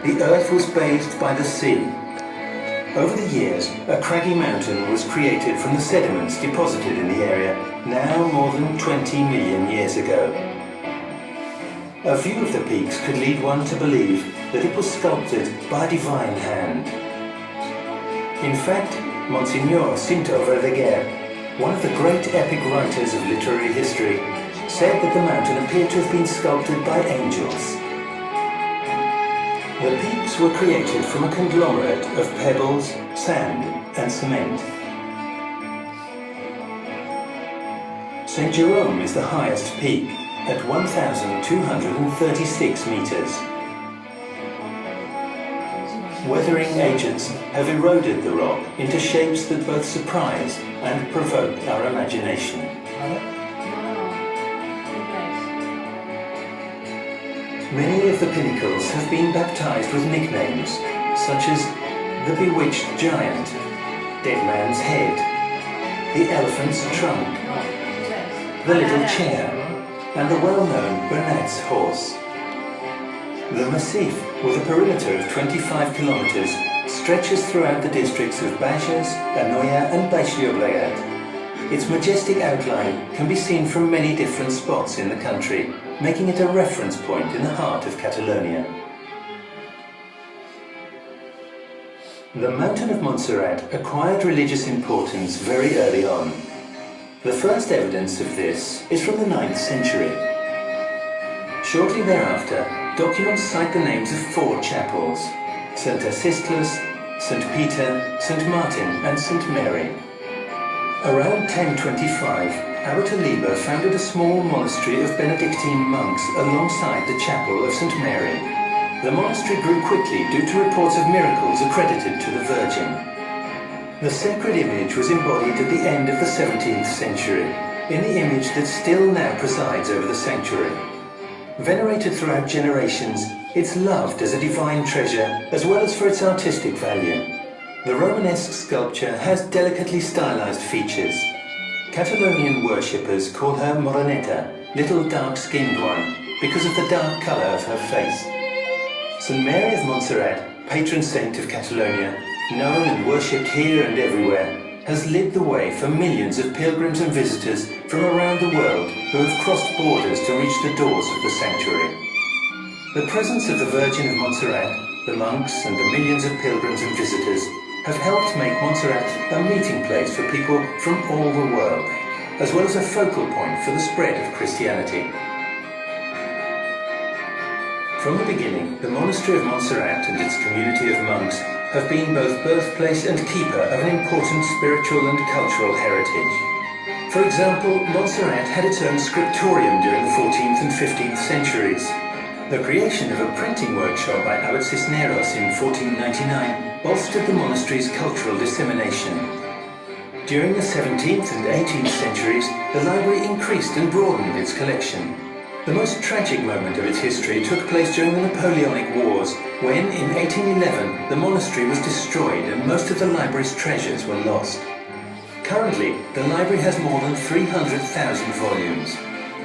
The earth was bathed by the sea. Over the years, a craggy mountain was created from the sediments deposited in the area, now more than 20 million years ago. A view of the peaks could lead one to believe that it was sculpted by a divine hand. In fact, Monsignor Cinto Verdaguer, one of the great epic writers of literary history, said that the mountain appeared to have been sculpted by angels. The peaks were created from a conglomerate of pebbles, sand and cement. St. Jerome is the highest peak, at 1,236 meters. Weathering agents have eroded the rock into shapes that both surprise and provoke our imagination. Many of the pinnacles have been baptized with nicknames, such as the Bewitched Giant, Dead Man's Head, the Elephant's Trunk, the Little Chair, and the well-known Bernat's Horse. The Massif, with a perimeter of 25 kilometers, stretches throughout the districts of Bages, Anoia and Baix-Llobregat. Its majestic outline can be seen from many different spots in the country, making it a reference point in the heart of Catalonia. The mountain of Montserrat acquired religious importance very early on. The first evidence of this is from the 9th century. Shortly thereafter, documents cite the names of 4 chapels: St. Asistlas, St. Peter, St. Martin and St. Mary. Around 1025, Abbot Aliba founded a small monastery of Benedictine monks alongside the chapel of St. Mary. The monastery grew quickly due to reports of miracles accredited to the Virgin. The sacred image was embodied at the end of the 17th century, in the image that still now presides over the sanctuary. Venerated throughout generations, it's loved as a divine treasure as well as for its artistic value. The Romanesque sculpture has delicately stylized features. Catalonian worshippers call her Moreneta, little dark-skinned one, because of the dark color of her face. St. Mary of Montserrat, patron saint of Catalonia, known and worshipped here and everywhere, has lit the way for millions of pilgrims and visitors from around the world who have crossed borders to reach the doors of the sanctuary. The presence of the Virgin of Montserrat, the monks and the millions of pilgrims and visitors have helped make Montserrat a meeting place for people from all the world, as well as a focal point for the spread of Christianity. From the beginning, the monastery of Montserrat and its community of monks have been both birthplace and keeper of an important spiritual and cultural heritage. For example, Montserrat had its own scriptorium during the 14th and 15th centuries. The creation of a printing workshop by Abbot Cisneros in 1499 bolstered the monastery's cultural dissemination. During the 17th and 18th centuries, the library increased and broadened its collection. The most tragic moment of its history took place during the Napoleonic Wars, when, in 1811, the monastery was destroyed and most of the library's treasures were lost. Currently, the library has more than 300,000 volumes.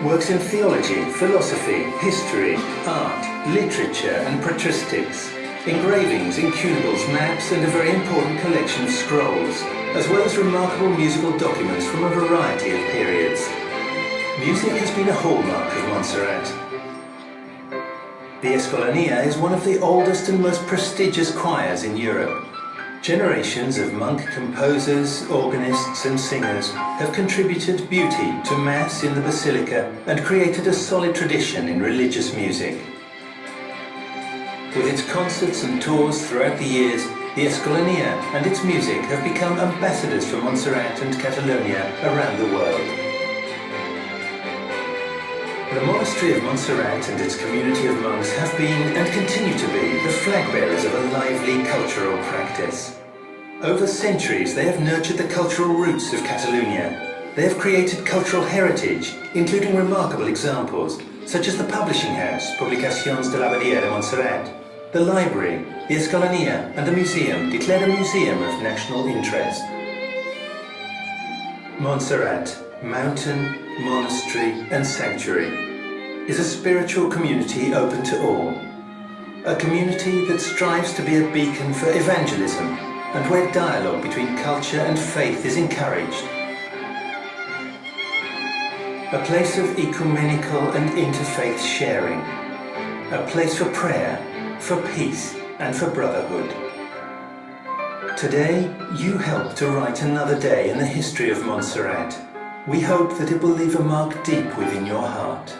Works in theology, philosophy, history, art, literature and patristics, engravings, incunables, maps and a very important collection of scrolls, as well as remarkable musical documents from a variety of periods. Music has been a hallmark of Montserrat. The Escolania is one of the oldest and most prestigious choirs in Europe. Generations of monk composers, organists and singers have contributed beauty to Mass in the Basilica and created a solid tradition in religious music. With its concerts and tours throughout the years, the Escolania and its music have become ambassadors for Montserrat and Catalonia around the world. The monastery of Montserrat and its community of monks have been and continue to be the flag bearers of a lively cultural practice. Over centuries, they have nurtured the cultural roots of Catalonia. They have created cultural heritage, including remarkable examples, such as the publishing house, Publicacions de l'Abadia de Montserrat, the library, the Escolania, and the museum, declared a museum of national interest. Montserrat, mountain, monastery and sanctuary, is a spiritual community open to all. A community that strives to be a beacon for evangelism and where dialogue between culture and faith is encouraged. A place of ecumenical and interfaith sharing. A place for prayer, for peace and for brotherhood. Today, you help to write another day in the history of Montserrat. We hope that it will leave a mark deep within your heart.